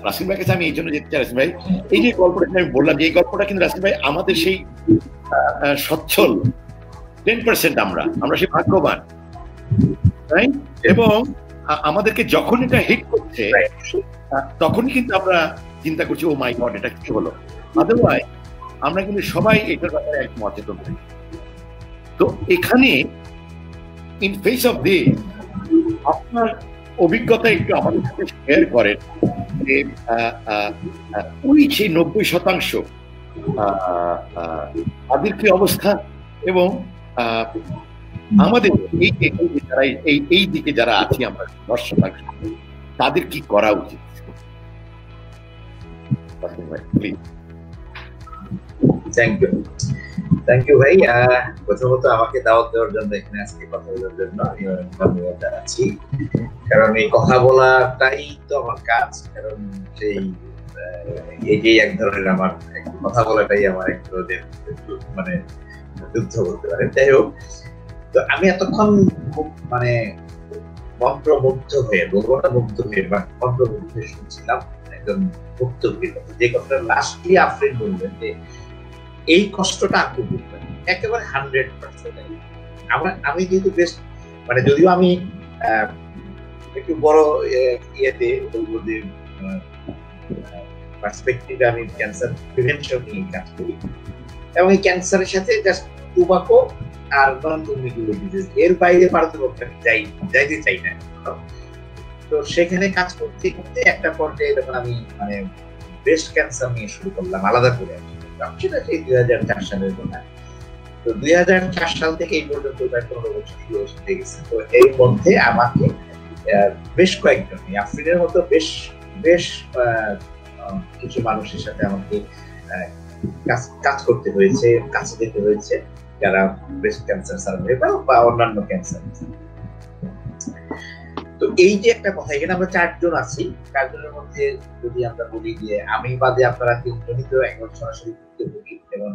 রাসিম ভাইয়ের কাছে আমি এই জন্য যেতে চাই, রাসিম ভাই এই যে গল্পটা আমি বললাম, যে এই গল্পটা কিন্তু রাসিম ভাই আমাদের সেই সচ্ছল 10% আমরা সেই ভাগ্যবান, এবং আমাদেরকে যখন এটা হিট করছে তখনই কিন্তু আমরা চিন্তা করছি ও মাই গড এটা কি হলো। আদারওয়াইজ আমরা কিন্তু সবাই এটার ব্যাপারে একদম অচেতন হই। তো এখানে ইন ফেস অফ দিস আপনার অভিজ্ঞতা একটু আমাদের সাথে শেয়ার করেন, যে ওই সেই 90% তাদের কি অবস্থা, এবং আমাদের এই দিকে যারা আছি আমরা 10% তাদের কি করা উচিত? থ্যাংক ইউ ভাই। প্রথমত আমাকে দাওয়াত দেওয়ার জন্য, এখানে আজকে কথা বলার জন্য আমি অনেক ধন্যবাদ জানাচ্ছি। কারণ এই কথা বলাটাই তো আমার কাজ। কারণ সেই এই যে এক ধরনের আমার কথা বলাটাই আমার এক ধরনের মানে যুদ্ধ বলতে পারেন। যাই হোক, তো আমি এতক্ষণ মানে মন্ত্রমুগ্ধ হয়ে, মুগ্ধ হয়ে বা মন্ত্রমুগ্ধ হয়ে শুনছিলাম একজন বক্তব্যের কথা, যে কথাটা লাস্টলি আফরিন বললেন যে এই কষ্টটা আপনি বুঝবেন একেবারে 100%। আমি যেহেতু বেশ মানে, যদিও আমি একটু বড় ইয়েতে বলবো যে পার্সপেক্টিভে আমি ক্যান্সার প্রিভেনশন নিয়ে কাজ করি, এবং এই ক্যান্সারের সাথে জাস্ট টোবাকো আর নন কমিউনিকেবল ডিজিজ এর বাইরে পারতপক্ষে যাইতে চাই না। তো সেখানে কাজ করতে করতে একটা পর্যায়ে যখন আমি মানে ব্রেস্ট ক্যান্সার নিয়ে শুরু করলাম আলাদা করে, সেটা সেই 2004 সালের কথা। তো 2004 সাল থেকে এই পর্যন্ত প্রায় 15 বছর হয়ে গেছে। তো এর মধ্যে আমাকে বেশ কয়েকজন, আফরিনের মতো বেশ কিছু মানুষের সাথে আমাকে কাজ করতে হয়েছে, কাছে যেতে হয়েছে, যারা ব্রেস্ট ক্যান্সার সার্ভাইভার বা অন্যান্য ক্যান্সার। তো এই যে একটা কথা, এখানে আমরা 4 জন আছি, 4 জনের মধ্যে যদি আমরা বলি যে আমি বাদে আপনারা 3 জনই তো একজন সরাসরি ভুক্তভোগী, এবং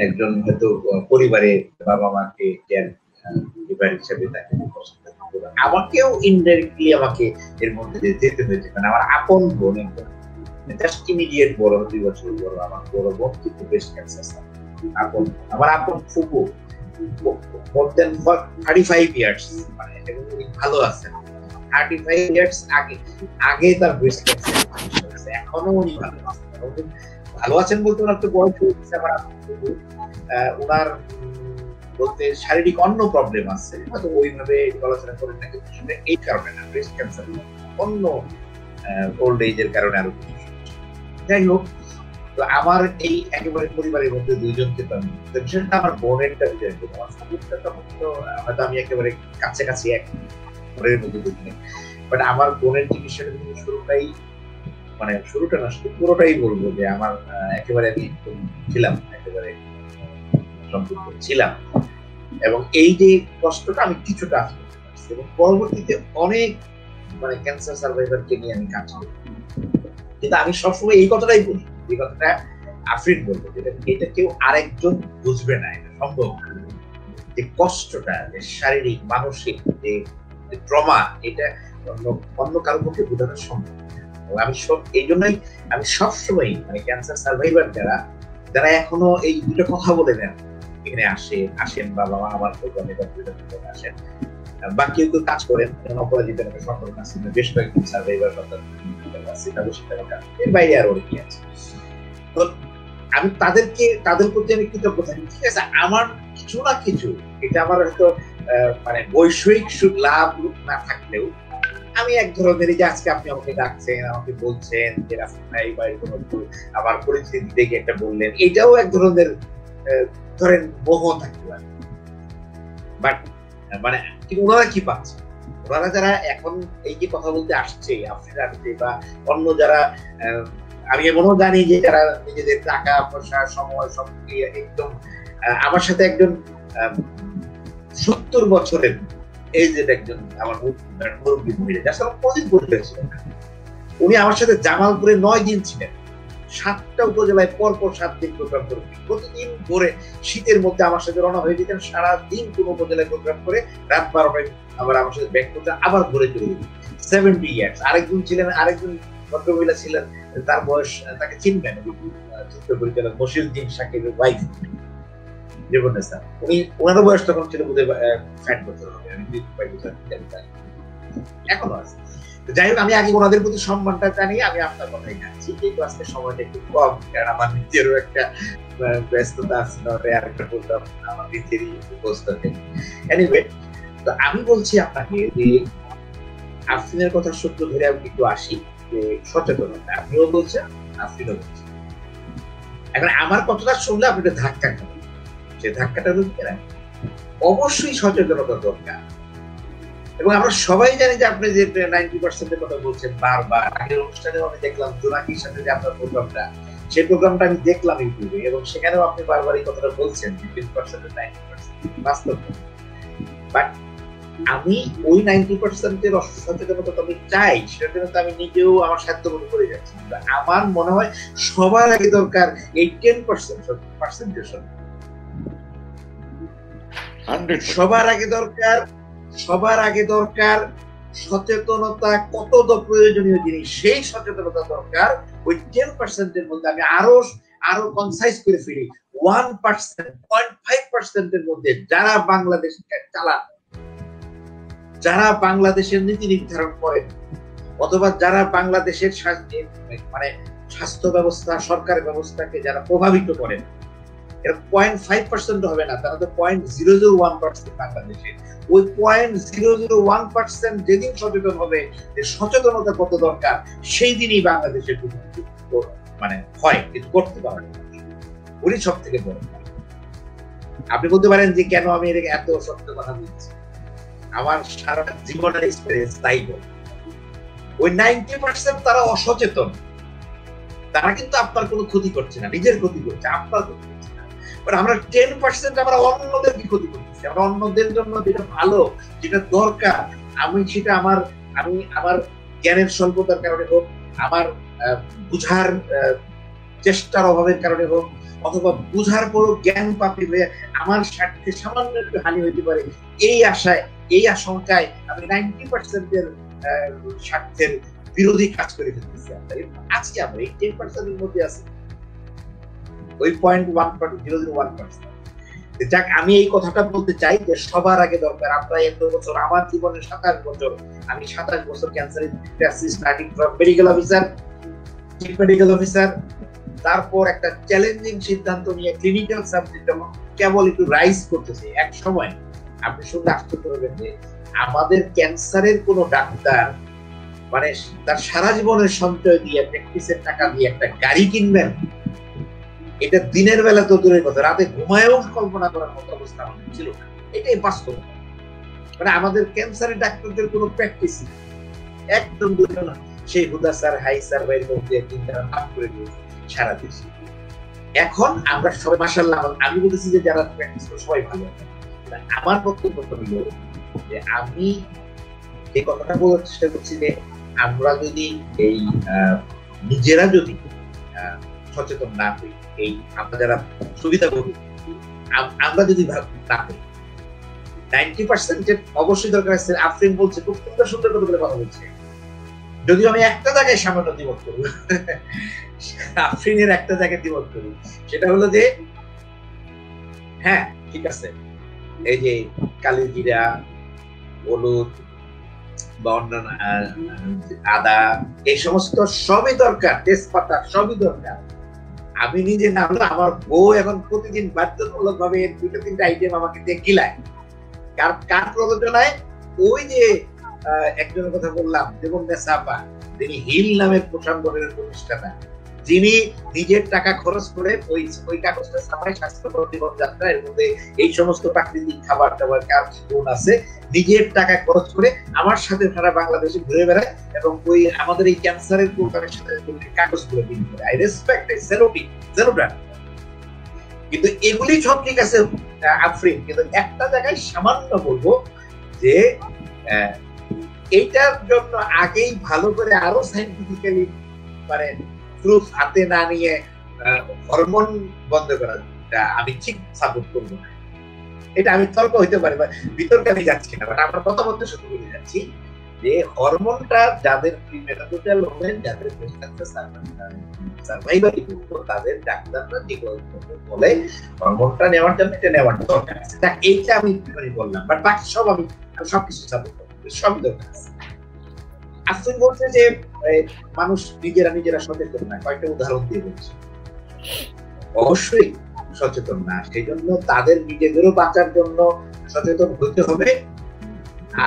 একজন হয়তো পরিবারে বাবা মাকে কেয়ার হিসেবে তাকে আমাকেও ইনডাইরেক্টলি আমাকে এর মধ্যে যেতে হয়েছে। কারণ আমার আপন বোন, জাস্ট ইমিডিয়েট বড় 2 বছর বড় আমার বড় বোন কিন্তু ব্রেস্ট ক্যান্সার, আমার আপন ফুপু more than 35 years মানে ভালো আছেন, 35 years আগে তার ব্রেস্ট ক্যান্সার, এখনো উনি ভালো আছেন বলতে ওনার তো বয়স হয়ে গেছে। আমার ওনার বলতে শারীরিক অন্য প্রবলেম আছে, হয়তো ওইভাবে আলোচনা করেন না, কিন্তু এই কারণে না, ব্রেস্ট ক্যান্সার অন্য ওল্ড এজের কারণে আরো। যাই হোক, তো আমার এই একেবারে পরিবারের মধ্যে 2 জনকে সেটা আমার বোনেরটা বিষয়, আমার সবুজটা তখন তো হয়তো আমি একেবারে কাছাকাছি এক ঘরের মধ্যে দেখি, বাট আমার বোনের চিকিৎসাটা কিন্তু শুরুটা না, শুধু পুরোটাই বলবো যে আমার একেবারে আমি ছিলাম, একেবারে সম্পৃক্ত ছিলাম, এবং এই যে কষ্টটা আমি কিছুটা আসতে পারছি, এবং পরবর্তীতে অনেক মানে ক্যান্সার সার্ভাইভারকে নিয়ে আমি কাজ করি। কিন্তু আমি সবসময় এই কথাটাই বলি, এই কথাটা আফরিন বলবো, এটা কেউ আরেকজন বুঝবে না, এটা সম্ভব না। যে কষ্টটা, যে শারীরিক মানসিক যে ট্রমা, এটা অন্য কারোর পক্ষে বোঝানো সম্ভব। আমি এই জন্যই আমি সবসময় মানে ক্যান্সার সার্ভাইভার যারা এখনো এই দুটো কথা বলে দেন, এখানে আসেন বাবা মা আমার প্রোগ্রামে আসেন, বা কেউ কাজ করেন, অপরাজিত সম্পর্ক আছে, বেশ কয়েকজন সার্ভাইভার এর বাইরে আর অনেকে আছে। তো আমি তাদের প্রতি আমি কৃতজ্ঞ থাকি। ঠিক আছে, আমার কিছু না কিছু, এটা আমার হয়তো মানে বৈষয়িক লাভ না থাকলেও আমি এক ধরনের, যে আজকে আপনি আমাকে ডাকছেন, আমাকে বলছেন যে রাসিম ভাই বা আমার পরিস্থিতি দেখে একটা বললেন, এটাও এক ধরনের ধরেন মোহ থাকতে পারে। বাট মানে ওনারা কি পাচ্ছে, ওনারা যারা এখন এই যে কথা বলতে আসছে, আফ্রিকা আসছে বা অন্য যারা, আমি এমনও জানি যে যারা নিজেদের টাকা পয়সা সময় সব একদম, আমার সাথে একজন 70 বছরের এই যে একজন আমার মুরব্বী মহিলা, যার সাথে কদিন পরিচয় ছিল, উনি আমার সাথে জামালপুরে 9 দিন ছিলেন, 7টা উপজেলায় পরপর 7 দিন প্রোগ্রাম করে প্রতিদিন ভোরে শীতের মধ্যে আমার সাথে রওনা হয়ে যেতেন, সারাদিন কোন উপজেলায় প্রোগ্রাম করে রাত 12টায় আবার আমার সাথে ব্যাক করতে আবার ঘুরে চলে যেতেন। 70 ইয়ার্স। আরেকজন ভদ্রমহিলা ছিলেন, তার বয়স, তাকে চিনবেন, চিত্র পরিচালক মশিউদ্দিন শাকিরের ওয়াইফ জীবনেসা। ওনারও বয়স তখন ছিল বোধহয় 60 বছর হবে, আমি 25 বছর এখনো আছে। যাই হোক, আমি আগে ওনাদের প্রতি সম্মানটা জানিয়ে আমি আপনার কথাই জানছি, কিন্তু আজকে সময়টা একটু কম, কারণ আমার নিজেরও একটা ব্যস্ততা আছে, আরেকটা প্রোগ্রাম আমার নিজেরই উপস্থিত। এনিওয়ে, তো আমি বলছি আপনাকে যে আফরিনের কথা সূত্র ধরে আমি একটু আসি যে সচেতনতা, আপনিও বলছেন, আফরিনও বলছেন। এখন আমার কথাটা শুনলে আপনি একটা ধাক্কা খাবেন, যে ধাক্কাটা হলো কি, অবশ্যই সচেতনতা দরকার। এবং আমরা সবাই জানি যে আপনি যে 90% এর কথা বলছেন বারবার, আগের অনুষ্ঠানেও আমি দেখলাম জোনাকির সাথে যে আপনার প্রোগ্রামটা, সেই প্রোগ্রামটা আমি দেখলাম ইউটিউবে, এবং সেখানেও আপনি বারবার এই কথাটা বলছেন 15% 90% বাস্তব। বাট আমি ওই 90% এর সচেতনতা আমি চাই, সেটার জন্য আমি নিজেও আমার সাধ্য মতো করে যাচ্ছি। আমার মনে হয় সবার আগে দরকার এই 10% সবার আগে দরকার সচেতনতা। কত প্রয়োজনীয় জিনিস, সেই সচেতনতা দরকার। ওই 10% এর মধ্যে আমি আরো কনসাইজ করে ফেলি 1%, 0.5% এর মধ্যে যারা বাংলাদেশকে চালান, যারা বাংলাদেশের নীতি নির্ধারণ করেন, অথবা যারা বাংলাদেশের মানে স্বাস্থ্য ব্যবস্থা, সরকার ব্যবস্থাকে যারা প্রভাবিত করেন, এর 0.5% হবে না, তারা তো 0.001% বাংলাদেশে। ওই 0.001% যেদিন সচেতন হবে যে সচেতনতা কত দরকার, সেই দিনই বাংলাদেশের মানে হয় কিছু করতে পারে, উনি সব থেকে বড়। আপনি বলতে পারেন যে কেন আমি এত সত্য কথা বলছি, আমার সারা জীবনের এক্সপেরিয়েন্স তাই বলে। ওই 90% তারা অসচেতন, তারা কিন্তু আপনার কোনো ক্ষতি করছে না, নিজের ক্ষতি করছে, আপনার ক্ষতি করছে না। আমরা 10% আমরা অন্যদেরকে ক্ষতি করতেছি, আমরা অন্যদের জন্য যেটা ভালো, যেটা দরকার, আমি সেটা আমি আমার জ্ঞানের স্বল্পতার কারণে হোক, আমার বুঝার চেষ্টার অভাবের কারণে হোক, অথবা বুঝার পরও জ্ঞান পাপি হয়ে আমার স্বার্থে সামান্য একটু হানি হইতে পারে, এই আশায়, এই আশঙ্কায় আমি 90% এর স্বার্থের বিরোধী কাজ করে ফেলতেছি। আজকে আমরা এই 10% এর মধ্যে আছি, ওই 0.1%। যাক, আমি এই কথাটা বলতে চাই যে সবার আগে দরকার, আমরা এত বছর, আমার জীবনে 27 বছর, আমি 27 বছর ক্যান্সারের starting from medical officer, chief medical officer, তারপর একটা চ্যালেঞ্জিং সিদ্ধান্ত নিয়ে ক্লিনিক্যাল সাবজেক্ট যখন কেবল একটু রাইজ করতেছে, এক সময় আপনি শুনলে আশ্চর্য হবেন যে আমাদের ক্যান্সারের কোনো ডাক্তার মানে তার সারা জীবনের সঞ্চয় দিয়ে, প্র্যাকটিসের টাকা দিয়ে একটা গাড়ি কিনবেন, এটা দিনের বেলা তো দূরের কথা, রাতে ঘুমায়ও কল্পনা করার মতো অবস্থা আমাদের ছিল না। এটাই বাস্তব। মানে আমাদের ক্যান্সারের ডাক্তারদের কোনো প্র্যাকটিস একদম দূরে না, সেই হুদা স্যার, হাই স্যার বাইরে মধ্যে একদিন তারা নাম করে দিয়েছে সারা দেশে। এখন আমরা সবাই মাশাআল্লাহ, আমি বলতেছি যে যারা প্র্যাকটিস করে সবাই ভালো। আমার বক্তব্য হলো যে আমি যে কথাটা বলার চেষ্টা করছি যে আমরা যদি এই নিজেরা যদি সচেতন না হই, এই আমরা যারা সুবিধা করি, আমরা যদি না হই, 90% অবশ্যই দরকার আছে। আফরিন বলছে, খুব সুন্দর করে কথা বলছে, যদিও আমি একটা জায়গায় সামান্য দ্বিমত করি, আফরিনের একটা জায়গায় দ্বিমত করি, সেটা হলো যে হ্যাঁ ঠিক আছে, এই যে কালি জিরা, হলুদ বা অন্যান্য আদা, এই সমস্ত সবই দরকার, তেজপাতা সবই দরকার। আমি নিজে না হলে আমার বউ এখন প্রতিদিন বাধ্যতামূলক ভাবে 2-3টা আইটেম আমাকে দিয়ে গিলায়। কার প্রযোজনায়? ওই যে একজনের কথা বললাম, যেমন নেসাপা, যিনি হিল নামের সংগঠনের প্রতিষ্ঠাতা, যিনি নিজের টাকা খরচ করে ওই কাগজটা ছাপায় স্বাস্থ্যকর জীবনযাত্রা, এর মধ্যে এই সমস্ত প্রাকৃতিক খাবার টাবার কার গুণ আছে, নিজের টাকা খরচ করে আমার সাথে সারা বাংলাদেশে ঘুরে বেড়ায় এবং ওই আমাদের এই ক্যান্সারের প্রোগ্রামের সাথে কাগজগুলো বিল করে। I respect, I salute. কিন্তু এগুলি সব ঠিক আছে আফরিন, কিন্তু একটা জায়গায় সামান্য বলবো যে এইটার জন্য আগেই ভালো করে আরো সাইন্টিফিক্যালি মানে প্রুফ হাতে না নিয়ে হরমোন বন্ধ করা আমি ঠিক সাপোর্ট করবো না। এটা আমি তর্ক হইতে পারি, বিতর্কে আমি যাচ্ছি না, বাট আমার মতামত শুধু বলে যাচ্ছি যে হরমোনটা যাদের প্রিমেনার্জিয়াল ওমেন, যাদের তাদের ডাক্তাররা যে বলে হরমোনটা নেওয়ার জন্য এটা নেওয়ার দরকার আছে, এইটা আমি বললাম, বাট বাকি সব আমি সবকিছু সাপোর্ট করবো, সব দরকার আছে। আসলে বলছে যে মানুষ নিজেরা সচেতন না, কয়েকটা উদাহরণ দিয়ে বলছে, অবশ্যই সচেতন না, সেই জন্য তাদের নিজেদেরও বাঁচার জন্য সচেতন হতে হবে,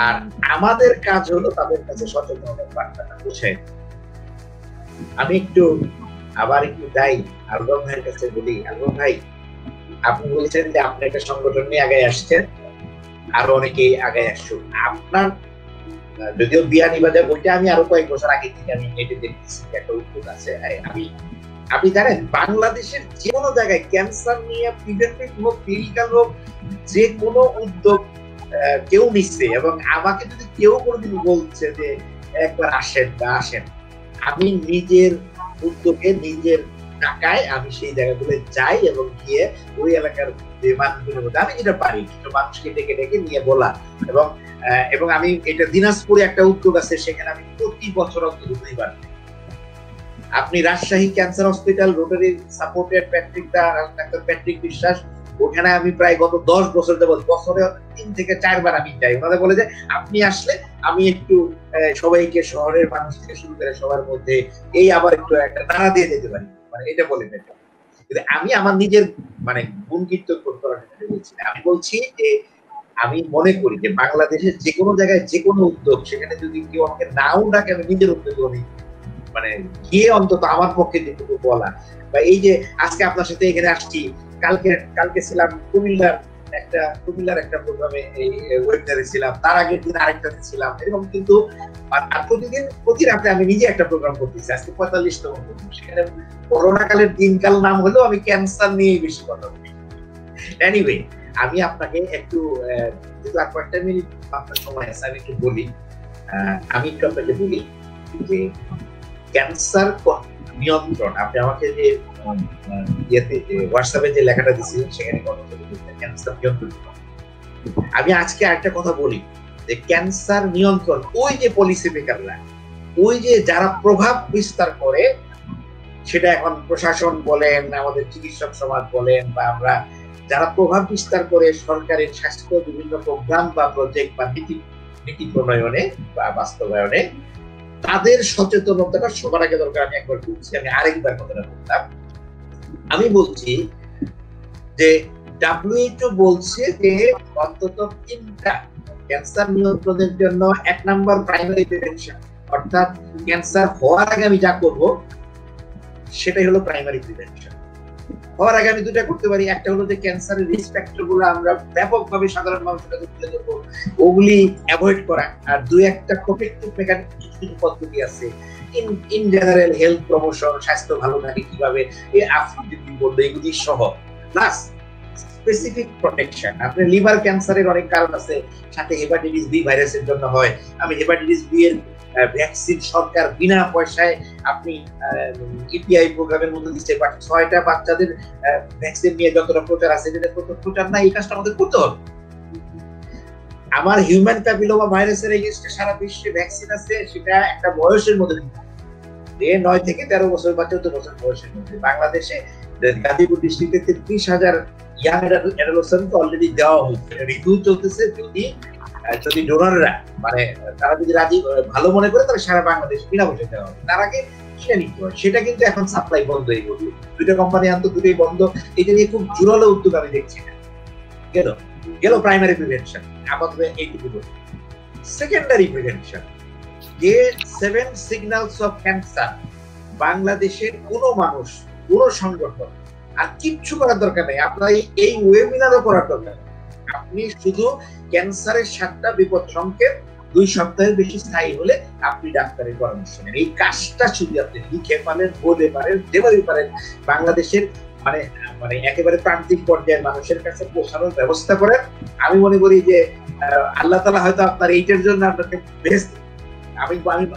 আর আমাদের কাজ হলো তাদের কাছে সচেতনতার বার্তাটা পৌঁছে। আমি আবার একটু যাই আলবম ভাইয়ের কাছে বলি, আলবম ভাই আপনি বলেছেন যে আপনি একটা সংগঠন নিয়ে আগে আসছেন, আরো অনেকেই আগে আসছো, আপনার যদিও বিয়ানীবাজার বইটা আমি আরো কয়েক বছর আগে থেকে আমি নেটে দেখতেছি একটা উদ্যোগ আছে, আপনি জানেন বাংলাদেশের যে কোনো জায়গায় ক্যান্সার নিয়ে প্রিভেন্টিভ হোক, ক্লিনিক্যাল হোক, যে কোনো উদ্যোগ কেউ নিচ্ছে, এবং আমাকে যদি কেউ কোনোদিন বলছে যে একবার আসেন বা আসেন, আমি নিজের উদ্যোগে নিজের টাকায় আমি সেই জায়গাগুলো যাই এবং গিয়ে ওই এলাকার যে মানুষগুলোর মধ্যে আমি যেটা পারি কিছু মানুষকে ডেকে ডেকে নিয়ে বলা, এবং আমি এটা দিনাজপুরে একটা উদ্যোগ আছে, সেখানে আমি প্রতি বছর অন্তত 2 বার, আপনি Rajshahi cancer hospital rotary supported doctor Patrick বিশ্বাস, ওখানে আমি প্রায় গত 10 বছর যাবত বছরে 3 থেকে 4 বার আমি যাই। ওনারা বলে যে আপনি আসলে আমি একটু সবাইকে, শহরের মানুষ থেকে শুরু করে সবার মধ্যে এই আবার একটু একটা নাড়া দিয়ে যেতে পারি, মানে এটা বলে দেন। কিন্তু আমি আমার নিজের গুণ কীর্তন করতে বলছি না, আমি বলছি যে আমি মনে করি যে বাংলাদেশের যে কোনো জায়গায় যে কোনো উদ্যোগ, সেখানে যদি কেউ আমাকে নাও ডাকে আমি নিজের উদ্যোগে আমি গিয়ে অন্তত আমার পক্ষে যেটুকু বলা, বা এই যে আজকে আপনার সাথে এখানে আসছি, কালকে ছিলাম কুমিল্লার একটা প্রোগ্রামে, এই ওয়েবিনারে ছিলাম, তার আগের দিন আরেকটাতে ছিলাম, এরকম কিন্তু প্রতি রাতে আমি নিজে একটা প্রোগ্রাম করতেছি, আজকে 45তম প্রোগ্রাম, সেখানে করোনা কালের দিনকাল নাম হলেও আমি ক্যান্সার নিয়ে বেশি কথা বলি। এনিওয়ে, আমি আপনাকে একটু আর কয়েকটা মিনিট আপনার সময় আছে, আমি একটু বলি, আমি একটু আপনাকে বলি যে ক্যান্সার নিয়ন্ত্রণ, আপনি আমাকে যে হোয়াটসঅ্যাপে যে লেখাটা দিয়েছিলেন সেখানে ক্যান্সার নিয়ন্ত্রণ, আমি আজকে একটা কথা বলি যে ক্যান্সার নিয়ন্ত্রণ ওই যে পলিসি মেকাররা, ওই যে যারা প্রভাব বিস্তার করে, সেটা এখন প্রশাসন বলেন, আমাদের চিকিৎসক সমাজ বলেন, বা আমরা যারা প্রভাব বিস্তার করে সরকারের স্বাস্থ্য বিভিন্ন প্রোগ্রাম বা প্রজেক্ট বা নীতি প্রণয়নে বা বাস্তবায়নে, তাদের সচেতনতাটা সবার আগে দরকার। আমি একবার বলছি, আমি আরেকবার কথাটা বললাম, আমি বলছি যে WHO বলছে যে অন্তত 3টা ক্যান্সার নিয়ন্ত্রণের জন্য 1 নাম্বার প্রাইমারি প্রিভেনশন, অর্থাৎ ক্যান্সার হওয়ার আগে আমি যা করব সেটাই হলো প্রাইমারি প্রিভেনশন। হওয়ার আগে আমি 2টা করতে পারি, একটা হলো যে ক্যান্সারের রিস্ক ফ্যাক্টর গুলো আমরা ব্যাপকভাবে সাধারণ মানুষের কাছে তুলে ধরবো, ওগুলি অ্যাভয়েড করা, আর 2-1টা প্রোটেক্টিভ মেকানিজম পদ্ধতি আছে, ইন জেনারেল হেলথ প্রমোশন, স্বাস্থ্য ভালো থাকে কিভাবে, এই আপনি বলবো এগুলি সহ, প্লাস স্পেসিফিক প্রোটেকশন। আপনি লিভার ক্যান্সারের অনেক কারণ আছে, সাথে হেপাটাইটিস বি ভাইরাসের জন্য হয়, আমি হেপাটাইটিস বি এর ভ্যাকসিন সরকার বিনা পয়সায় আপনি ইপিআই প্রোগ্রামের মধ্যে দিচ্ছে, বাট 6টা বাচ্চাদের ভ্যাকসিন নিয়ে যতটা প্রচার আছে, যেটা প্রচার না, এই কাজটা আমাদের করতে হবে। আমার হিউম্যান প্যাপিলোমা ভাইরাসের এগেইনস্টে সারা বিশ্বে ভ্যাকসিন আছে, সেটা একটা বয়সের মধ্যে 9 থেকে 13 বছর বা 14 বছর বয়সের মধ্যে। বাংলাদেশে গাজীপুর ডিস্ট্রিক্টে 33,000 ইয়াং অ্যাডোলেসেন্টকে অলরেডি দেওয়া হয়েছে, রিভিউ চলতেছে। যদি ডোনাররা তারা যদি রাজি ভালো মনে করে, তাহলে সারা বাংলাদেশ বিনা পয়সা দেওয়া হবে, তার আগে কিনে নিতে হয়। সেটা কিন্তু এখন সাপ্লাই বন্ধ হয়ে গেল, 2টা কোম্পানি আনতো, 2টাই বন্ধ। এটা নিয়ে খুব জোরালো উদ্যোগ আমি দেখছি না। গেল প্রাইমারি প্রিভেনশন, আপাতত এইটুকু। সেকেন্ডারি প্রিভেনশন, যে 7 সিগন্যালস অফ ক্যান্সার, বাংলাদেশের কোনো মানুষ, কোনো সংগঠন আর কিচ্ছু করার দরকার নেই, আপনার এই ওয়েবিনারও করার দরকার নেই। আপনি শুধু ক্যান্সারের 7টা বিপদ সংকেত 2 সপ্তাহের বেশি স্থায়ী হলে আপনি ডাক্তারের পরামর্শ নেন। এই কাজটা শুধু আপনি লিখে পারেন, বলে পারেন, যেভাবে পারেন বাংলাদেশের একেবারে প্রান্তিক পর্যায়ের মানুষের কাছে পৌঁছানোর ব্যবস্থা করেন। আমি মনে করি যে আল্লাহ তাআলা হয়তো আপনার এইটার জন্য আপনাকে বেস্ট,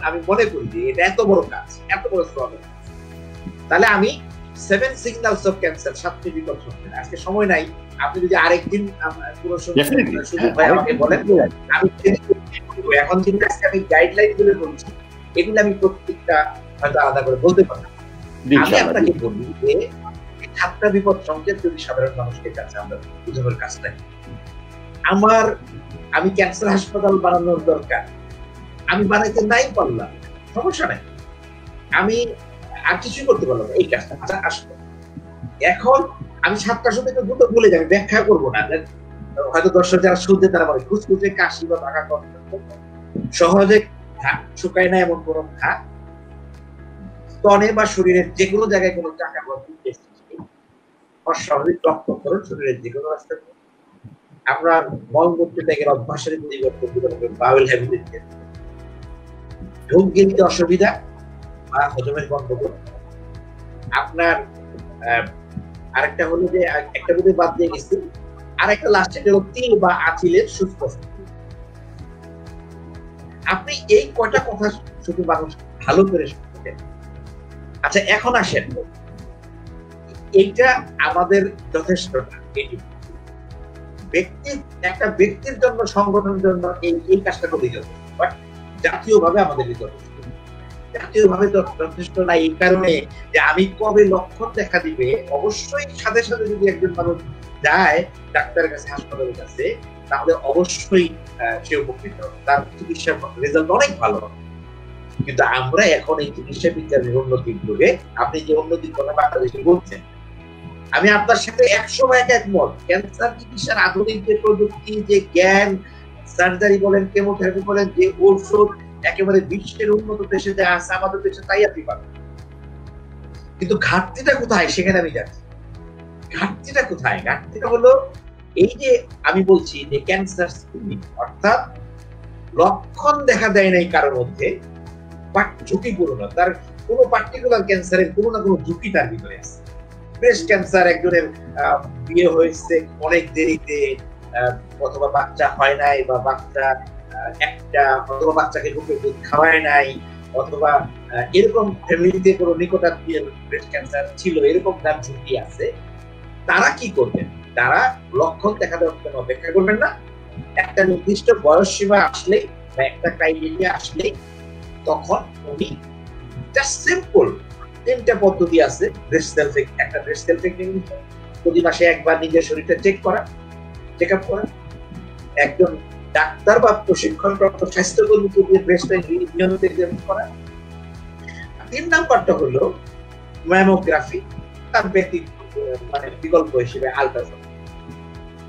আমি মনে করি যে এটা এত বড় কাজ, এত বড় প্রবলেম, তাহলে আমি 7 সিগন্যালস অফ ক্যান্সার, 7টি বিপদ সংকেত। আজকে সময় নাই, আপনি যদি আরেকদিন পুরো সুযোগ ভাই আমাকে বলেন, আমি এখন কিন্তু আমি গাইডলাইন গুলো বলছি, এগুলো আমি প্রত্যেকটা হয়তো আলাদা করে বলতে পারবো। আমি আপনাকে বলি যে 7টা বিপদ সংকেত যদি সাধারণ মানুষের কাছে আমরা বুঝানোর কাজটা, আমি ক্যান্সার হাসপাতাল বানানোর দরকার, আমি বানাইতে নাই পারলাম, সমস্যা নাই, আমি আর কিছু করতে পারলাম এই কাজটা। আচ্ছা আসলো, এখন আমি 7টা সময় তো দুটো ভুলে যাবে, ব্যাখ্যা করবো না, হয়তো দর্শক যারা শুনতে তারা বলে খুচখুচে কাশি বা টাকা কষ্ট, সহজে শুকায় না এমন কোন ঘা, স্তনে বা শরীরের যে কোনো জায়গায় কোনো টাকা বা অস্বাভাবিক রক্তক্ষরণ শরীরের যে কোনো রাস্তা, আপনার মলমূত্র ত্যাগের অভ্যাসের পরিবর্তন, বাউল হ্যাবিটের, ঢোক গিলতে অসুবিধা বা হজমের গন্ডগোল, আপনার আরেকটা হলো যে একটা বোধ বাদ দিয়ে গেছি, আর একটা লাস্টে হলো তিল বা আঁচিলের সুস্থ। আপনি এই কয়টা কথা শুধু মানুষ ভালো করে শুনতেন। আচ্ছা এখন আসেন, এইটা আমাদের যথেষ্ট না, একটা ব্যক্তির জন্য, সংগঠনের জন্য এই কাজটা করে যথেষ্ট, বাট জাতীয়ভাবে আমাদের যথেষ্ট, জাতীয়ভাবে যথেষ্ট না। এই কারণে যে আমি কবে লক্ষণ দেখা দিবে, অবশ্যই সাথে সাথে যদি একজন মানুষ যায় ডাক্তারের কাছে, হাসপাতালের কাছে, তাহলে অবশ্যই সে উপকৃত, তার চিকিৎসার রেজাল্ট অনেক ভালো হবে। কিন্তু আমরা এখন এই চিকিৎসা বিজ্ঞানের উন্নতির যুগে, আপনি যে উন্নতির কথা বাংলাদেশে বলছেন, আমি আপনার সাথে 100% একমত। ক্যান্সার চিকিৎসার আধুনিক যে প্রযুক্তি, যে জ্ঞান, সার্জারি বলেন, কেমোথেরাপি বলেন, যে ঔষধ একেবারে বিশ্বের উন্নত দেশে যা আছে, আমাদের দেশে তাই আপনি পাবেন। কিন্তু ঘাটতিটা কোথায় সেখানে আমি যাচ্ছি। ঘাটতিটা কোথায়? ঘাটতিটা হলো এই যে আমি বলছি যে ক্যান্সার স্ক্রিনিং, অর্থাৎ লক্ষণ দেখা দেয় নাই কারোর মধ্যে, বাট ঝুঁকিপূর্ণ, তার কোনো পার্টিকুলার ক্যান্সারের কোনো না কোনো ঝুঁকি তার ভিতরে আছে। ব্রেস্ট ক্যান্সার, একজনের বিয়ে হয়েছে অনেক দেরিতে, অথবা বাচ্চা হয় নাই, বা বাচ্চা একটা, অথবা বাচ্চাকে বুকের দুধ খাওয়ায় নাই, অথবা এরকম ফ্যামিলিতে কোনো নিকটাত্মীয় ব্রেস্ট ক্যান্সার ছিল, এরকম তার ঝুঁকি আছে। তারা কি করবেন? তারা লক্ষণ দেখা দেওয়ার জন্য অপেক্ষা করবেন না, একটা নির্দিষ্ট বয়স সীমা আসলে বা একটা ক্রাইটেরিয়া আসলে তখন উনি জাস্ট সিম্পল 3টা পদ্ধতি আছে। একটা ব্রেস্ট সেলফ এক্সামিনেশন, প্রতি মাসে একবার নিজের শরীরটা চেক করা, চেক আপ করা, একজন ডাক্তার বা প্রশিক্ষণপ্রাপ্ত স্বাস্থ্যকর্মীকে দিয়ে ব্রেস্টটা নিয়মিত এক্সামিন করা। 3 নাম্বারটা হলো ম্যামোগ্রাফি, তার মানে বিকল্প হিসেবে আলট্রাসাউন্ড।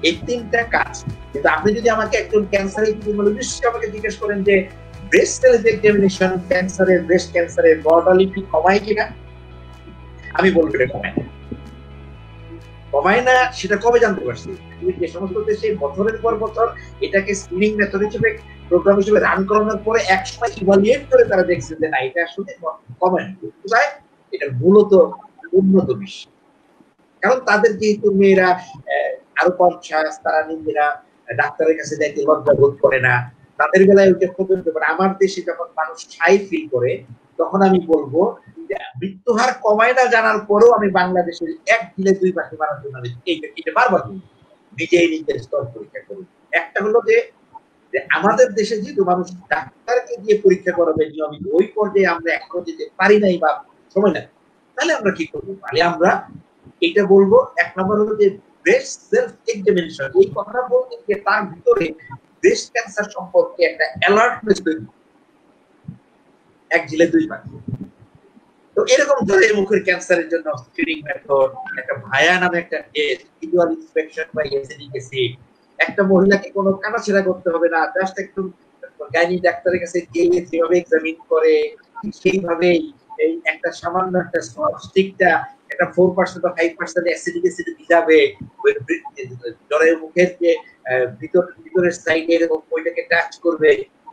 এই 3টা কাজ। কিন্তু আপনি যদি আমাকে একজন ক্যান্সার ইপিডিমিওলজিস্ট আমাকে জিজ্ঞেস করেন যে ব্রেস্ট সেলফ এক্সামিনেশন ক্যান্সারের, ব্রেস্ট ক্যান্সারের মর্টালিটি কমায় কিনা, আমি বলবো এটা কমায় না। সেটা কবে জানতে পারছি? যে সমস্ত দেশে বছরের পর বছর এটাকে স্ক্রিনিং মেথড হিসেবে, প্রোগ্রাম হিসেবে রান করানোর পরে এক সময় ইভালুয়েট করে তারা দেখছে যে না, এটা আসলে কমায়। কোথায়? এটা মূলত উন্নত বিশ্ব। কারণ তাদের যেহেতু মেয়েরা আরো কনসাস, তারা নিজেরা ডাক্তারের কাছে যাইতে লজ্জা বোধ করে না, তাদের বেলায় ওইটা পর্যন্ত। আমার দেশে যখন মানুষ ঠাই ফিল করে, তখন আমি বলবো মৃত্যু হার কমায় না জানার পরেও আমি বাংলাদেশের 1 ঢিলে 2 পাখি মারার জন্য এইটা বারবার নিজেই নিজের স্তর পরীক্ষা করি। একটা হলো যে আমাদের দেশে যেহেতু মানুষ ডাক্তারকে দিয়ে পরীক্ষা করাবে নিয়মিত, ওই পর্যায়ে আমরা এখনো যেতে পারি নাই বা সময় নাই। তাহলে আমরা কি করবো? তাহলে আমরা এটা বলবো, 1 নম্বর হলো যে ব্রেস্ট সেলফ এক্সামিনেশন। এই কথা বলতে গিয়ে তার ভিতরে ব্রেস্ট ক্যান্সার সম্পর্কে একটা অ্যালার্টনেস তৈরি, 1 ঢিলে 2 পাখি। তো এরকম জলের মুখের ক্যান্সারের জন্য স্ক্রিনিং মেথড, একটা ভায়া নামে একটা টেস্ট, ভিজুয়াল ইন্সপেকশন বা এসিডিক অ্যাসিড। একটা মহিলাকে কোনো কাটাছেঁড়া করতে হবে না, জাস্ট একটু গাইনি ডাক্তারের কাছে গিয়ে যেভাবে এক্সামিন করে সেইভাবেই এই একটা সামান্য একটা স্টিকটা একটা 4% বা 5% অ্যাসিডিক অ্যাসিড দিবে, জলের মুখের যে ভিতরের সাইডে এরকম ওইটাকে টাচ করবে,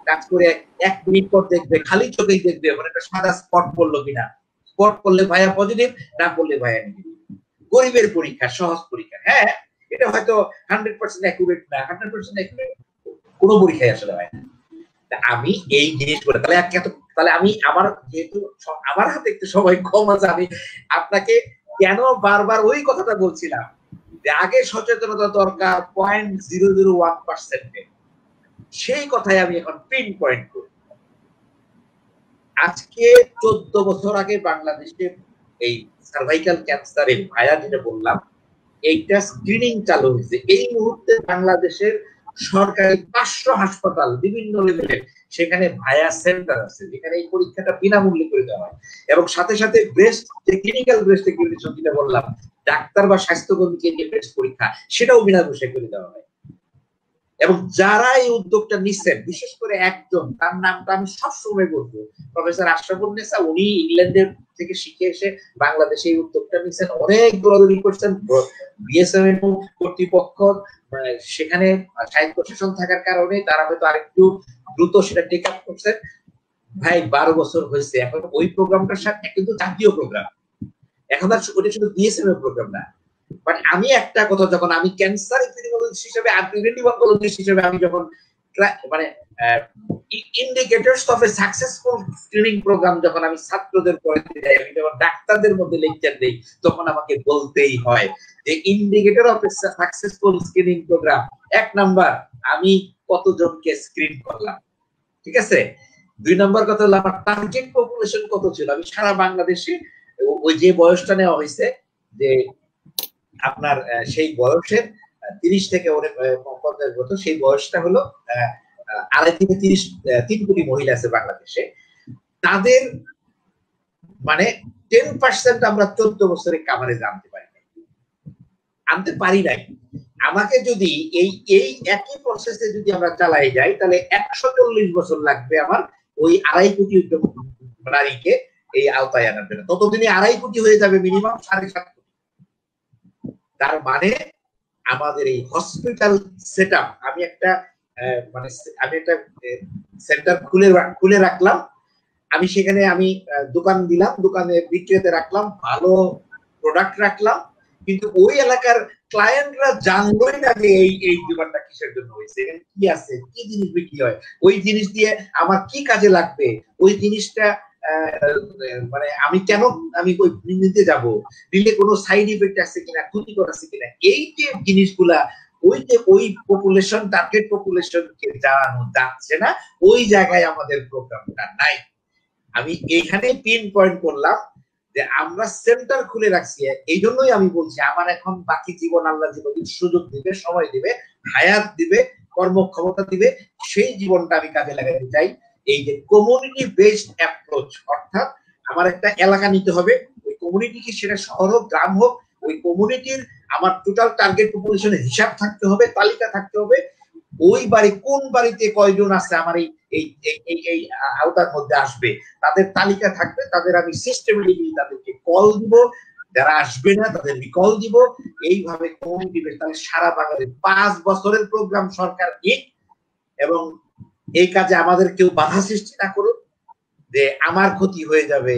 টাচ করে 1 মিনিট পর দেখবে, খালি চোখেই দেখবে মানে একটা সাদা স্পট পড়লো কিনা। স্পট করলে ভাইয়া পজিটিভ, না করলে ভাইয়া নেগেটিভ। গরিবের পরীক্ষা, সহজ পরীক্ষা। হ্যাঁ, এটা হয়তো 100% অ্যাকুরেট না, 100% অ্যাকুরেট কোনো পরীক্ষায় আসলে হয় না। আমি এই জিনিসগুলো তাহলে তাহলে আমি আমার যেহেতু আমার হাতে একটু সময় কম আছে, আমি আপনাকে কেন বারবার ওই কথাটা বলছিলাম যে আগে সচেতনতা দরকার 0.001%, সেই কথাই আমি এখন পিন পয়েন্ট করি। আজকে 14 বছর আগে বাংলাদেশে এই সার্ভাইকাল ক্যান্সারের ভাইয়া যেটা বললাম, এইটা স্ক্রিনিং চালু হয়েছে। এই মুহূর্তে বাংলাদেশের সরকারি 500 হাসপাতাল বিভিন্ন লেভেলের, সেখানে ভায়া সেন্টার আছে যেখানে এই পরীক্ষাটা বিনামূল্যে করে দেওয়া হয়, এবং সাথে সাথে ব্রেস্ট যে ক্লিনিক্যাল ব্রেস্ট এক্সিমিনেশন যেটা বললাম, ডাক্তার বা স্বাস্থ্যকর্মীকে যে ব্রেস্ট পরীক্ষা, সেটাও বিনামূল্যে করে দেওয়া হয়। এবং যারা এই উদ্যোগটা নিচ্ছেন, বিশেষ করে একজন, তার নামটা আমি সবসময় বলবো, প্রফেসর আশরাফুন্নেসা, উনি ইংল্যান্ডের থেকে শিখে এসে বাংলাদেশে এই উদ্যোগটা নিচ্ছেন, অনেক দৌড়াদৌড়ি করছেন। বিএসএম কর্তৃপক্ষ সেখানে সাহিত্য প্রশাসন থাকার কারণে তারা হয়তো আরেকটু দ্রুত সেটা টেক আপ করছেন। ভাই 12 বছর হয়েছে, এখন ওই প্রোগ্রামটার সাথে কিন্তু জাতীয় প্রোগ্রাম, এখন আর ওটা শুধু বিএসএম এর প্রোগ্রাম না। বাট আমি একটা কথা, যখন আমি ক্যান্সার এপিডেমিওলজিস্ট হিসেবে আর প্রিভেন্টিভ অনকোলজিস্ট হিসেবে আমি যখন মানে indicators of a successful screening program যখন আমি ছাত্রদের পড়াতে যাই, আমি যখন ডাক্তারদের মধ্যে লেকচার দেই, তখন আমাকে বলতেই হয় যে indicator of a successful screening program, 1 number আমি কতজনকে স্ক্রিন করলাম, ঠিক আছে। 2 নাম্বার কথা হলো আমার টার্গেট পপুলেশন কত ছিল। আমি সারা বাংলাদেশে ওই যে বয়সটা নেওয়া হয়েছে, যে আপনার সেই বয়সের 30 থেকে 50 বছর, সেই বয়সটা হলো 2.5 থেকে 3 কোটি মহিলা আছে বাংলাদেশে। তাদের মানে 10% আমরা 14 বছরে কাভারেজ আনতে পারি নাই। আমাকে যদি এই একই প্রসেসে যদি আমরা চালাই যাই, তাহলে 140 বছর লাগবে আমার ওই 2.5 কোটি নারীকে এই আওতায় আনার জন্য। ততদিনে 2.5 কোটি হয়ে যাবে মিনিমাম 7.5 কোটি। তার মানে আমাদের এই হসপিটাল সেটআপ, আমি একটা সেন্টার খুলে রাখলাম, আমি সেখানে আমি দোকান দিলাম, দোকানে বিক্রেতা রাখলাম, ভালো প্রোডাক্ট রাখলাম, কিন্তু ওই এলাকার ক্লায়েন্টরা জানলোই না যে এই দোকানটা কিসের জন্য হয়েছে, কি আছে, কি জিনিস বিক্রি হয়, ওই জিনিস দিয়ে আমার কি কাজে লাগবে, ওই জিনিসটা মানে আমি কেন আমি ওই নিতে যাব, নিলে কোনো সাইড ইফেক্ট আছে কিনা, ক্ষতিকর আছে কিনা, এই যে জিনিসগুলা ওই পপুলেশন, টার্গেট পপুলেশনকে জানানো যাচ্ছে না, ওই জায়গায় আমাদের প্রোগ্রামটা নাই। আমি এইখানে পিন পয়েন্ট করলাম যে আমরা সেন্টার খুলে রাখছি। এই জন্যই আমি বলছি, আমার এখন বাকি জীবন আল্লাহ জীবন সুযোগ দিবে, সময় দিবে, হায়াত দিবে, কর্মক্ষমতা দিবে, সেই জীবনটা আমি কাজে লাগাতে চাই। এই যে কমিউনিটি বেসড অ্যাপ্রোচ, অর্থাৎ আমার একটা এলাকা নিতে হবে, ওই কমিউনিটি কি সেটা শহর হোক গ্রাম হোক, ওই কমিউনিটির আমার টোটাল টার্গেট পপুলেশনের হিসাব থাকতে হবে, তালিকা থাকতে হবে, ওই বাড়ি কোন বাড়িতে কয়জন আছে আমার এই আওতার মধ্যে আসবে, তাদের তালিকা থাকবে, তাদের আমি সিস্টেমেটিকলি তাদেরকে কল দিব, যারা আসবে না তাদের কল দিব, এইভাবে কমিউনিটি বেস। তাহলে সারা বাংলাদেশ 5 বছরের প্রোগ্রাম সরকার নিক, এবং এই কাজে আমাদের কেউ বাধা সৃষ্টি না করুক যে আমার ক্ষতি হয়ে যাবে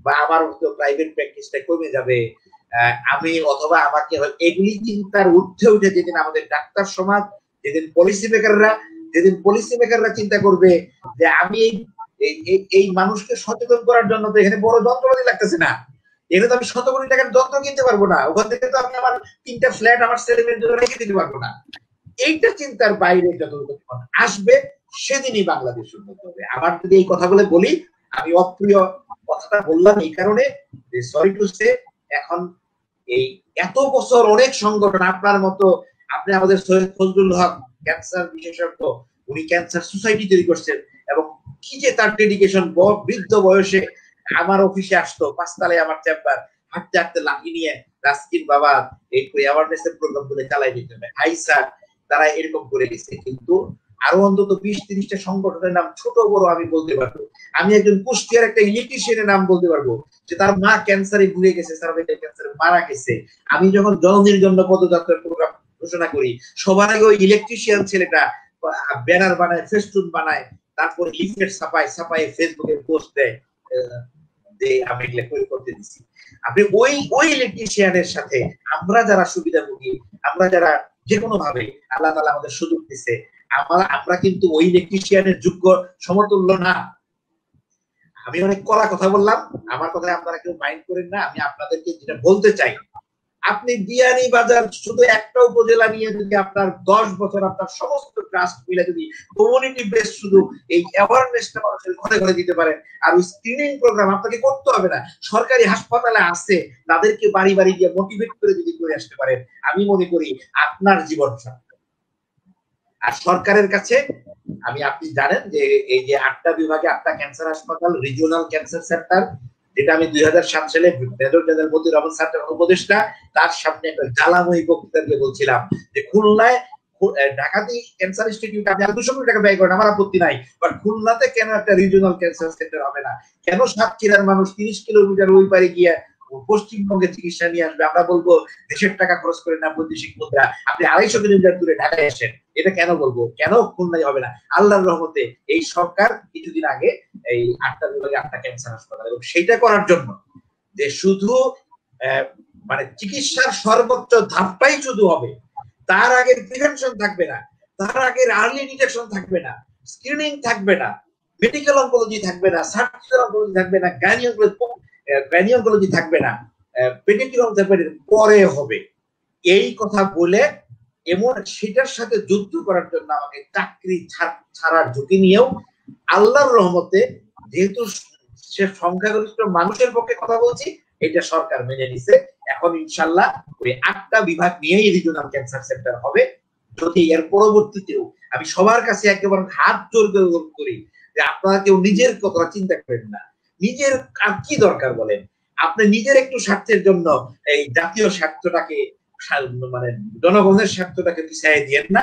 বা আমার প্রাইভেট প্র্যাকটিসটা কমে যাবে, আমি অথবা আমাকে, এগুলি চিন্তার ঊর্ধ্বে উঠে যেদিন আমাদের ডাক্তার সমাজ, যেদিন পলিসি মেকাররা চিন্তা করবে যে আমি এই মানুষকে সচেতন করার জন্য তো এখানে বড় যন্ত্রপাতি লাগতেছে না, এখানে তো আমি 100 কোটি টাকার যন্ত্র কিনতে পারবো না, ওখান থেকে তো আমি আমার 3টা ফ্ল্যাট আমার ছেলেমেয়ের জন্য রেখে দিতে পারবো না, এইটা চিন্তার বাইরে যতক্ষণ আসবে সেদিনই বাংলাদেশ উন্নত হবে। আমার যদি এই কথাগুলো বলি, আমি অপ্রিয় কথাটা বললাম এই কারণে যে সরি টু সে, এখন এই এত বছর অনেক সংগঠন, আপনার মতো, আপনি আমাদের সৈয়দ ফজলুল হক ক্যান্সার বিশেষজ্ঞ, উনি ক্যান্সার সোসাইটি তৈরি করছেন, এবং কি যে তার ডেডিকেশন, বৃদ্ধ বয়সে আমার অফিসে আসতো, 5 তলায় আমার চেম্বার, হাঁটতে হাঁটতে লাঠি নিয়ে রাস্কিন বাবা এই অ্যাওয়ারনেস এর প্রোগ্রাম গুলো চালাই দিতে হবে, হাই স্যার, তারা এরকম করে গেছে। কিন্তু আরো অন্তত 20-30টা সংগঠনের নাম ছোট বড় আমি বলতে পারবো। আমি একজন কুষ্টিয়ার একটা ইলেকট্রিশিয়ানের নাম বলতে পারবো, যে তার মা ক্যান্সারে ভুগে গেছে, সার্ভাইকাল ক্যান্সারে মারা গেছে। আমি যখন জননীর জন্য পদযাত্রার প্রোগ্রাম ঘোষণা করি, সবার আগে ওই ইলেকট্রিশিয়ান ছেলেটা ব্যানার বানায়, ফেস্টুন বানায়, তারপরে লিফলেট ছাপায় ফেসবুকে পোস্ট দেয় যে আমি এগুলো করতে দিচ্ছি। আপনি ওই ইলেকট্রিশিয়ানের সাথে আমরা যারা সুবিধাভোগী, আমরা যারা যে কোনো ভাবে আল্লাহ তাআলা আমাদের সুযোগ দিচ্ছে, আমরা কিন্তু ওই ইলেকট্রিশিয়ানের যোগ্য সমতুল্য না। আমি অনেক কড়া কথা বললাম, আমার কথা আপনারা কেউ মাইন্ড করেন না। আমি আপনাদেরকে যেটা বলতে চাই, আপনি বিয়ানীবাজার শুধু একটা উপজেলা নিয়ে যদি আপনার 10 বছর আপনার সমস্ত ট্রাস্ট মিলে যদি কমিউনিটি বেস শুধু এই অ্যাওয়ারনেসটা মানুষের ঘরে ঘরে দিতে পারেন, আর ওই স্ক্রিনিং প্রোগ্রাম আপনাকে করতে হবে না, সরকারি হাসপাতালে আছে তাদেরকে বাড়ি বাড়ি গিয়ে মোটিভেট করে যদি করে আসতে পারেন, আমি মনে করি আপনার জীবন সার্থক। আর সরকারের কাছে আমি, আপনি জানেন যে এই যে 8টা বিভাগে 8টা ক্যান্সার হাসপাতাল, রিজিওনাল ক্যান্সার সেন্টার, যেটা আমি 2007 সালে মেজর জেনারেল মতিউর রহমান স্যারের উপদেষ্টা তার সামনে একটা জ্বালাময়ী বক্তৃতা দিয়ে বলছিলাম যে খুলনায়, ঢাকাতে ক্যান্সার ইনস্টিটিউট আপনি 200 কোটি টাকা ব্যয় করেন, আমার আপত্তি নাই, বাট খুলনাতে কেন একটা রিজিওনাল ক্যান্সার সেন্টার হবে না? কেন সাতক্ষীরার মানুষ 30 কিলোমিটার ওই পারে গিয়ে পশ্চিমবঙ্গে চিকিৎসা নিয়ে আসবে? আমরা বলবো দেশের টাকা খরচ করে না, বৈদেশিক মুদ্রা, আপনি 250 কিলোমিটার দূরে ঢাকায় আসেন, এটা কেন বলবো? কেন খুলনায় হবে না? আল্লাহর রহমতে এই সরকার কিছুদিন আগে এই 8টা বিভাগে 8টা ক্যান্সার হাসপাতাল, এবং সেইটা করার জন্য যে শুধু মানে চিকিৎসার সর্বোচ্চ ধাপটাই শুধু হবে, তার আগে প্রিভেনশন থাকবে না, তার আগে আর্লি ডিটেকশন থাকবে না, স্ক্রিনিং থাকবে না, মেডিকেল অনকোলজি থাকবে না, সার্জিক্যাল অনকোলজি থাকবে না, গাইনিকোলজি থাকবে না, পেডিয়াট্রিক থাকবে না, পরে হবে। এই কথা বলে এমন সেটার সাথে যুদ্ধ করার জন্য আমাকে চাকরি ছাড়ার ঝুঁকি নিয়েও আল্লাহর রহমতে, যেহেতু সে সংখ্যাগরিষ্ঠ মানুষের পক্ষে কথা বলছি, এটা সরকার মেনে নিছে। এখন ইনশাল্লাহ ওই 8টা বিভাগ নিয়েই রিজিওনাল ক্যান্সার সেন্টার হবে। যদি এর পরবর্তীতেও, আমি সবার কাছে একেবারে হাত জোর করে অনুরোধ করি যে আপনারা কেউ নিজের কথা চিন্তা করেন না, নিজের আর কি দরকার বলেন, আপনি নিজের একটু স্বার্থের জন্য এই জাতীয় স্বার্থটাকে, মানে জনগণের স্বার্থটাকে পিছিয়ে দিয়েন না।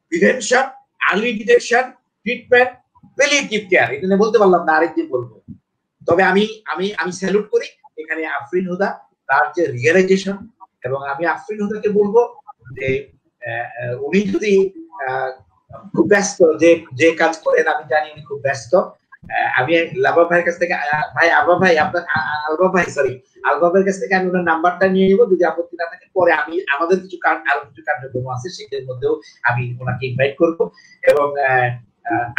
Prevention, early detection, treatment, palliative care, এটা নিয়ে বলতে পারলাম না, আরেকদিন বলবো। তবে আমি আমি আমি স্যালুট করি এখানে আফরিন হুদা, তার যে রিয়েলাইজেশন, এবং আমি আফরিন হুদাকে বলবো যে উনি যদি খুব ব্যস্ত, যে কাজ করেন আমি জানি উনি খুব ব্যস্ত, আমি লাভা ভাইয়ের কাছ থেকে, ভাই আলবা ভাই, আপনার আলবা ভাই, সরি আলবা ভাইয়ের কাছ থেকে আমি ওনার নাম্বারটা নিয়ে নেবো, যদি আপত্তি না থাকে পরে আমি আমাদের কিছু আরো কিছু কার্যক্রম আছে সেটার মধ্যেও আমি ওনাকে ইনভাইট করবো। এবং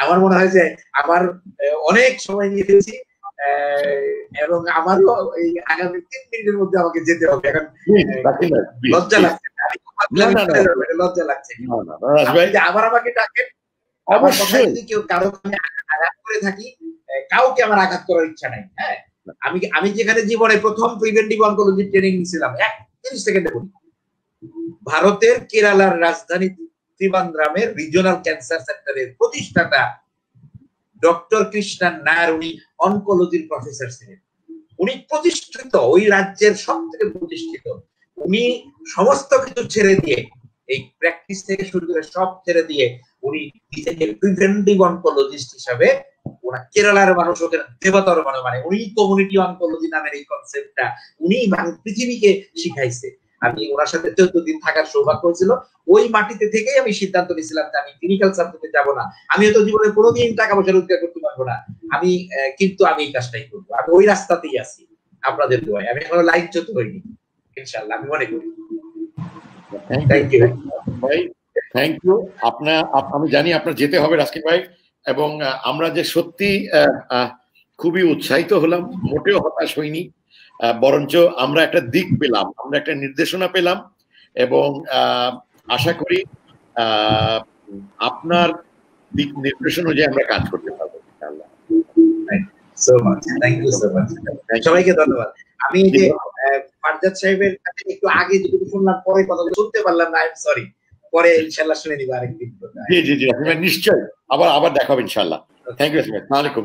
আমার মনে হয় যে আমার অনেক সময় নিয়ে ফেলছি, এবং আমারও এই আগামী 3 মিনিটের মধ্যে আমাকে যেতে হবে। এখন লজ্জা লাগছে, লজ্জা লাগছে, আবার আমাকে ডাকেন, অবশ্যই যদি কেউ কারো আঘাত করে থাকি, কাউকে আমার আঘাত করার ইচ্ছা নাই। হ্যাঁ, আমি যেখানে জীবনে প্রথম প্রিভেন্টিভ অনকোলজি ট্রেনিং নিয়েছিলাম, 30 সেকেন্ডে বলি, ভারতের কেরালার রাজধানী ত্রিবান্দ্রামের রিজিওনাল ক্যান্সার সেন্টারের প্রতিষ্ঠাতা ডক্টর কৃষ্ণান নায়ার, উনি অনকোলজির প্রফেসর ছিলেন, উনি প্রতিষ্ঠিত, ওই রাজ্যের সব থেকে প্রতিষ্ঠিত। উনি সমস্ত কিছু ছেড়ে দিয়ে, এই প্র্যাকটিস থেকে শুরু করে সব ছেড়ে দিয়ে উনি নিজেকে প্রিভেন্টিভ অনকোলজিস্ট হিসাবে, ওরা কেরালার মানুষ ওদের দেবতার মানে উনি কমিউনিটি অনকোলজি নামের এই কনসেপ্টটা উনি পৃথিবীকে শিখাইছে। আমি ওনার সাথে 14 দিন থাকার সৌভাগ্য হয়েছিল। ওই মাটিতে থেকেই আমি সিদ্ধান্ত নিয়েছিলাম যে আমি ক্লিনিক্যাল সাবজেক্টে যাব না, আমি হয়তো জীবনে কোনোদিন টাকা পয়সা রোজগার করতে পারবো না, আমি কিন্তু আমি এই কাজটাই করবো, আমি ওই রাস্তাতেই আছি আপনাদের দোয়ায়, আমি এখনো লাইনচ্যুত হইনি ইনশাআল্লাহ, আমি মনে করি। থ্যাংক ইউ ভাই, থ্যাংক ইউ। আমি জানি আপনার যেতে হবে রাস্কিন ভাই, এবং আমরা যে সত্যি খুবই উৎসাহিত হলাম, মোটেও হতাশ হইনি, বরঞ্চ আমরা একটা দিক পেলাম, আমরা একটা নির্দেশনা পেলাম, এবং আশা করি আপনার দিক নির্দেশন অনুযায়ী আমরা কাজ করতে পারবো ইনশাআল্লাহ। সবাইকে ধন্যবাদ। আমি যে ফারজাদ সাহেবের কাছে একটু আগে যেটুকু শুনলাম, পরে কথা শুনতে পারলাম না, আই এম সরি, পরে ইনশাআল্লাহ শুনে নিব আরেকদিন। জি জি জি, নিশ্চয়ই আবার দেখা হবে ইনশাআল্লাহ। থ্যাংক ইউ, আসসালামু আলাইকুম।